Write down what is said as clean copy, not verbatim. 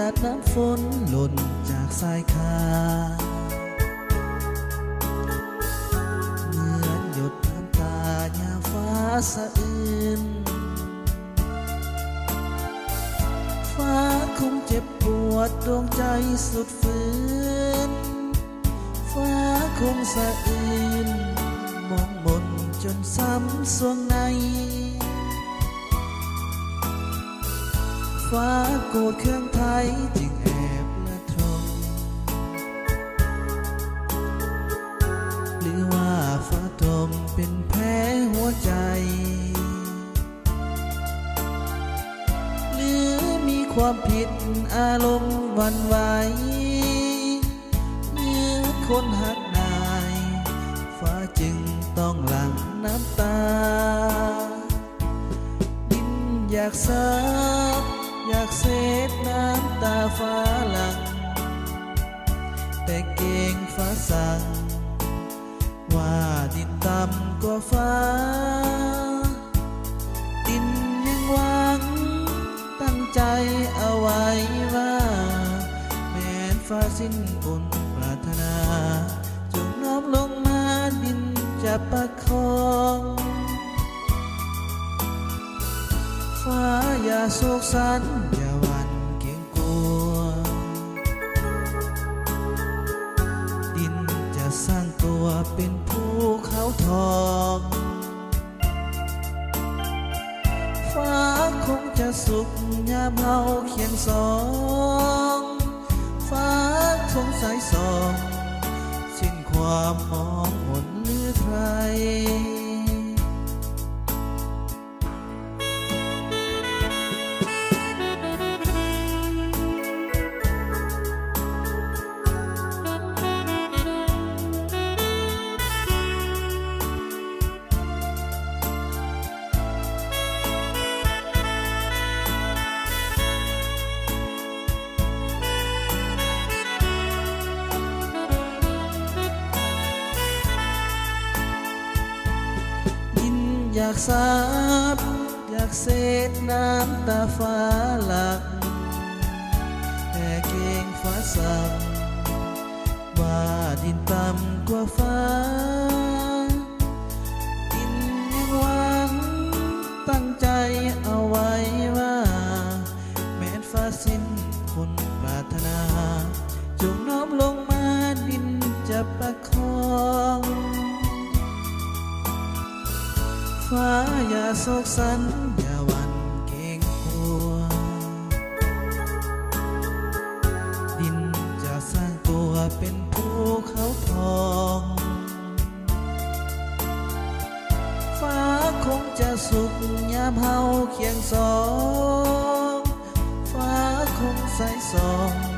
าดน้ำฝนหล่นจากสายคาเหมือนหยดน้ำตายามฟ้าสะอื้นฟ้าคงเจ็บปวดดวงใจสุดฝืนฟ้าคงสะอื้นมองมนจนซ้ำสวงในฟ้าโกรธเครื่องไทยจึงแอบละทมหรือว่าฟ้าตมเป็นแผลหัวใจหรือมีความผิดอารมณ์หวั่นไหวเหมือนคนหักนายฟ้าจึงต้องหลั่งน้ำตาดินอยากสาบอยากเสดน้ำตาฟ้าหลังแต่เก่งฟ้าสั่งว่าดินต่ำกว่าฟ้าดินยังหวังตั้งใจเอาไว้ว่าแม้นฟ้าสิ้นบุญปรารถนาจงน้อมลงมาดินจะประคองฟ้าอย่าโศกสันอย่าหวั่นเกรงกลัวดินจะสร้างตัวเป็นภูเขาทองฟ้าคงจะสุขยามเฮาเคียงสองฟ้าคงใสสองสิ้นความมองมนหรือใครอยากสาบอยากเสดน้ำตาฟ้าหลักแต่เก่งฟ้าสั่งว่าดินต่ำกว่าฟ้าดินยังหวังตั้งใจเอาไว้ว่าแม้นฟ้าสิ้นคนปรารถนาจงน้อมลงมาดินจะประคองฟ้าอย่าโศกสันอย่าหวั่นเกรงกลัวดินจะสร้างตัวเป็นภูเขาทองฟ้าคงจะสุขยามเฮาเคียงสองฟ้าคงใสสอง